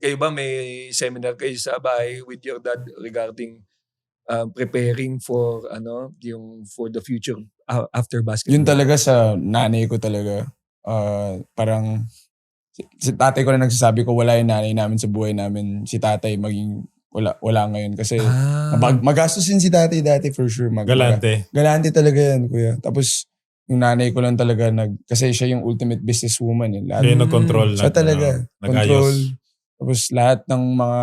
kayo ba may seminar kayo sa bahay with your dad regarding preparing for for the future after basketball? Yun talaga sa nanay ko talaga. Parang si tatay ko na nagsasabi ko wala yung nanay namin sa buhay namin. Si tatay maging wala ngayon kasi magastusin si tatay dati for sure. Galante talaga yan, kuya. Tapos yung nanay ko lang talaga kasi siya yung ultimate businesswoman. Siya yung nag-control. Siya talaga. Control. Tapos lahat ng mga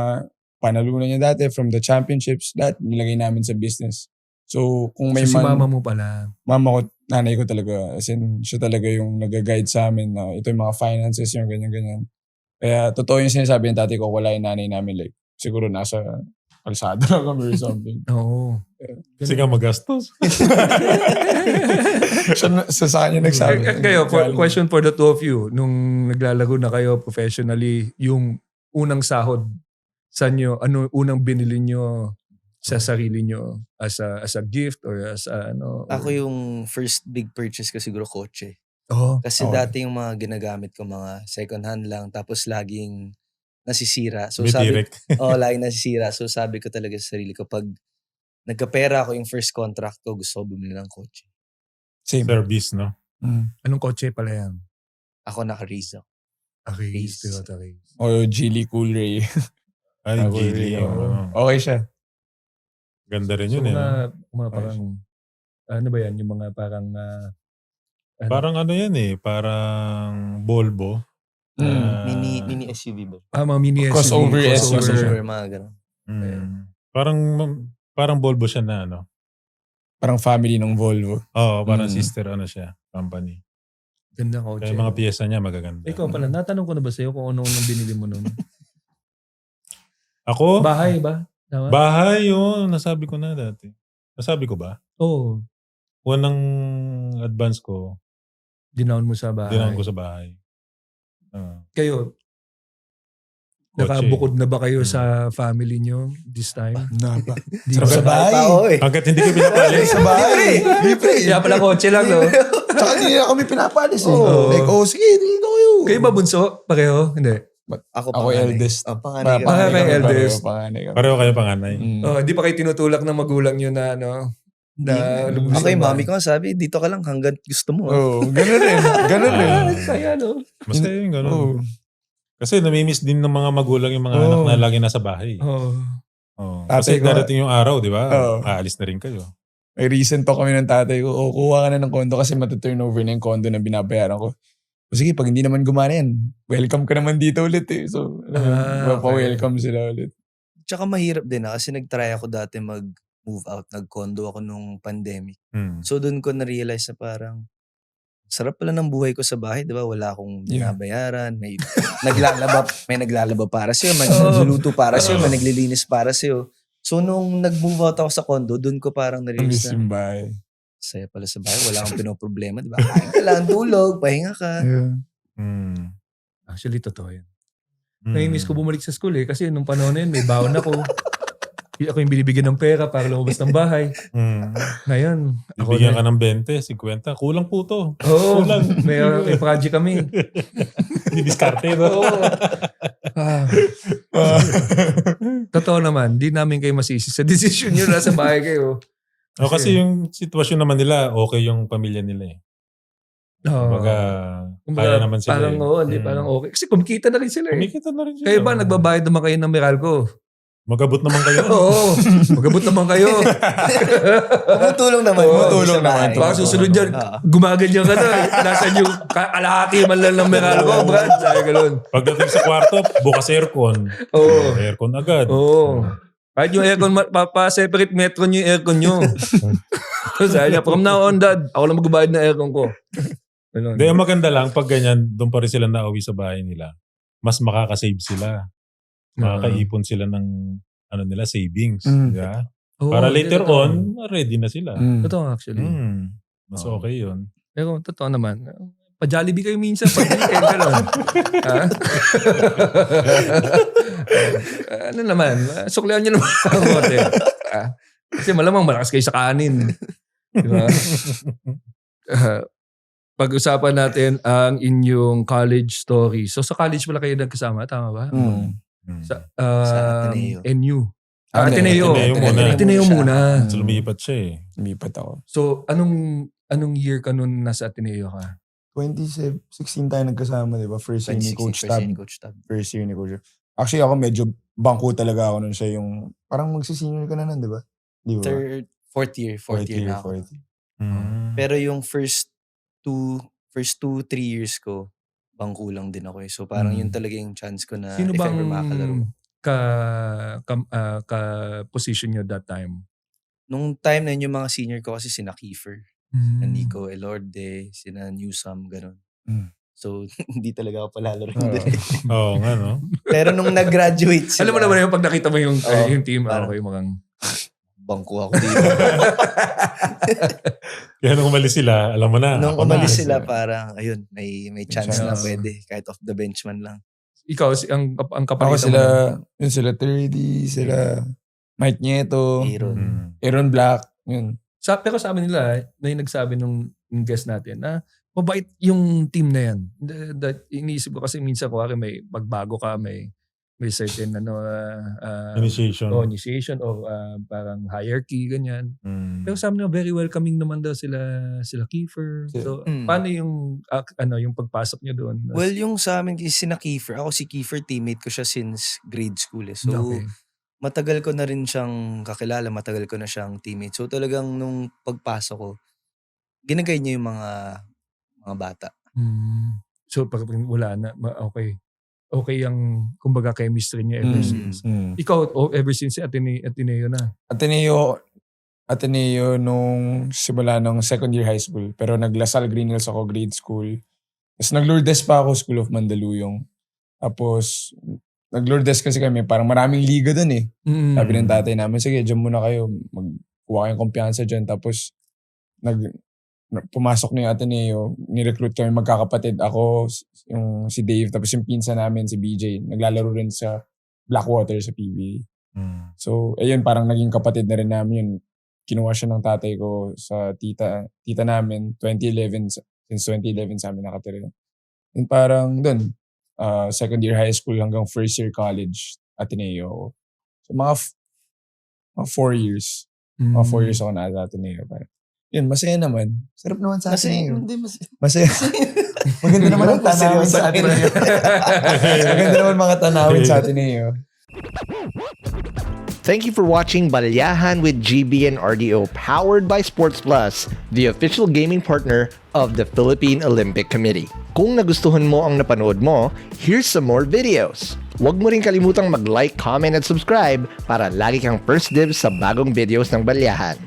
panalunan niya dati from the championships, lahat nilagay namin sa business. So kung may si mama mo pala. Mama ko, nanay ko talaga. As in, siya talaga yung nag-guide sa amin na ito yung mga finances, yung ganyan-ganyan. Kaya totoo yung sinasabi ng tatay ko, wala yung nanay namin. Like, siguro nasa kalsada lang kami or something. Oo. Kasi nga magastos. sa kanya nagsabi. Kayo, question for the two of you. Nung naglalaro na kayo professionally, yung unang sahod, saan nyo, unang binili nyo sa sarili nyo as a gift or as a Ako yung first big purchase ko siguro kotse. Kasi dati yung mga ginagamit ko mga second hand lang tapos laging nasisira. So laging nasisira. So sabi ko talaga sa sarili ko pag nagkapera ako yung first contract ko gusto ko bumili ng kotse. Same. Service, no? Anong kotse pala yan? Ako naka-Rizzo. Race. O Geely Cool Ray. Ay, Geely. Okay siya. Ganda rin yun mga parang, ano ba yan? Yung mga parang... parang ano yan parang Volvo. Mini SUV ba? Mga mini SUV. Crossover. Mga gano'n. Parang Volvo siya na Parang family ng Volvo. Oo, parang sister siya, company. Ganda kotse. Kaya mga piyesa niya magaganda. Ikaw pala, natanong ko na ba sa'yo kung ano binili mo nun? Ako? Bahay ba? Tama? Bahay yun. Nasabi ko na dati. Nasabi ko ba? Oo. Unang advance ko. Dinaon mo sa bahay. Dinaon ko sa bahay. Kayo, nakabukod na ba kayo sa family nyo this time? Sarap sa bahay. Hanggat hindi ko pinapalis. Sa bahay. Libre. Kaya pala kotse lang, no? Tsaka hindi na kami pinapalis Like, sige, dito kayo. Kayo ba bunso? Pareho? Hindi. Ako eldest. Panganay kayo eldest. Pareho kayo panganay. Hindi pa kayo tinutulak ng magulang nyo na ako yung mami ko sabi, dito ka lang hanggang gusto mo. Ganun rin. Kaya Basta yung ganun. Kasi namimiss din ng mga magulang yung mga anak na lagi nasa bahay. Kasi darating yung araw, di ba? Aalis na rin kayo. May recent talk kami ng tatay ko, kuha ka na ng kondo kasi matuturnover na yung kondo na binabayaran ko. Sige, pag hindi naman gumana yan, welcome ka naman dito ulit So, pa-welcome sila ulit. Tsaka mahirap din kasi nag-try ako dati mag-move out. Nag-condo ako nung pandemic. So doon ko na-realize na parang sarap pala ng buhay ko sa bahay, di ba? Wala akong binabayaran. May naglalaba para sa'yo, may nagluluto para sa'yo, may naglilinis para sa'yo. So nung nag-move out ako sa condo, doon ko parang na-realize na saya pala sa bahay. Wala akong pinoproblema, di ba? Kain ka lang, tulog, pahinga ka. Actually, totoo yan. Nai-miss ko bumalik sa school kasi nung panahon na yun, may baon ako. Ako yung binibigyan ng pera para lumabas ng bahay. Ngayon, ako bibigyan ka ng 20, 50. Kulang po to. Kulang. May project kami. Didiskarte ba? Totoo naman, di namin kayo masisi sa decision nyo na sa bahay kayo. Kasi yung sitwasyon naman nila, okay yung pamilya nila kaya naman sila. Parang okay. Kasi kumikita na rin sila Kayo ba, nagbabayad naman kayo ng Meralco? Magabot naman kayo. Oo. Magabot naman kayo. Tumutulong naman. Baka susunod dyan, gumaganyan ka na. Nasaan yung kalahati man lang ng Meralco, Brad. Sabi ka nun. Pagdating sa kwarto, bukas aircon. Aircon agad. Kahit yung aircon, pa-separate metro nyo yung aircon nyo. Sabi niya, from now on, Dad, ako lang magbabayad ng aircon ko. Hindi, maganda lang, pag ganyan, doon pa rin sila nauwi sa bahay nila. Mas makakasave sila. Makakaipon sila ng savings. Diba? Para later on, ready na sila. Totoo actually. Mas okay yun. Pero totoo naman. Pa-Jollibee kayo minsan. Pag-weekend ka nun. Ano naman? Suklihan nyo naman ang hotel. Kasi malamang malakas kayo sa kanin. Diba? Pag-usapan natin ang inyong college story. So sa college pala kayo nagkasama, tama ba? Sa Ateneo. NU. Ateneo. Ateneo muna. So, lumipat siya eh. Lumipat ako. So, anong year ka nun nasa Ateneo ka? 2016 tayo nagkasama, di ba? First year ni Coach Tab. First year ni Coach Tab. Actually, ako medyo bangko talaga ako nun. Siya yung, parang magsisenior ka na nun, di ba? Di ba? Fourth year na ako. Pero yung first 2-3 years ko, bangko lang din ako eh. So parang yun talaga yung chance ko na Sino if bang ever makakalaro. position nyo that time? Nung time na yun, yung mga senior ko kasi sina Kiefer, sina Nico Elorde, sina Newsome, ganun. So, hindi talaga ako palalaro doon. Oo nga, no? Pero nung nag-graduate sila. Alam mo naman yung pag nakita mo yung team, okay, mukhang bangko ako dito. Kaya nung umalis sila, alam mo na. Nung umalis sila, parang, ayun, may chance na pwede. Kahit off the bench man lang. Ikaw, ang Ako kapalitan sila, mo. sila 30, sila Mike Nieto, Aaron Black, yun. Pero sa amin nila, na yung nagsabi nung guest natin, na mabait yung team na yan. Iniisip ko kasi minsan ko, may magbago ka, may certain initiation. Initiation or parang hierarchy, ganyan. Pero sa amin very welcoming naman daw sila Kiefer. So, paano yung yung pagpasok niyo doon? Well, yung sa amin, sina Kiefer, ako si Kiefer, teammate ko siya since grade school eh. So, matagal ko na rin siyang kakilala, matagal ko na siyang teammate. So, talagang nung pagpasok ko, ginagay niya yung mga bata. So, pag wala na, okay yung, kumbaga, chemistry niya ever since. Ikaw, ever since Ateneo na? Ateneo nung simula nung second year high school. Pero nag-Lasal Green Hills ako, grade school. Tapos nag-Lourdes pa ako, School of Mandaluyong. Tapos, nag-Lourdes kasi kami, parang maraming liga dun eh. Sabi ng tatay namin, sige, dyan muna kayo. Magkuha kayong kumpiyansa dyan. Tapos, pumasok na yung Ateneo, ni-recruit kami magkakapatid. Ako, yung si Dave, tapos yung pinsa namin, si BJ, naglalaro rin sa Blackwater sa PBA. So, ayun, parang naging kapatid na rin namin yun. Kinuha siya ng tatay ko sa tita namin, 2011, since 2011 sa amin nakatira. And parang dun, second year high school hanggang first year college, Ateneo. So, mga 4 years. Mga 4 years ako na sa Ateneo. Parang, yun, masaya naman. Sarap naman sa atin. Masaya. Maganda naman ang tanawin sa atin. Maganda naman mga tanawin sa atin eh. Thank you for watching Balyahan with GB and RDO, powered by Sports Plus, the official gaming partner of the Philippine Olympic Committee. Kung nagustuhan mo ang napanood mo, here's some more videos. Huwag mo rin kalimutang mag-like, comment at subscribe para lagi kang first dibs sa bagong videos ng Balyahan.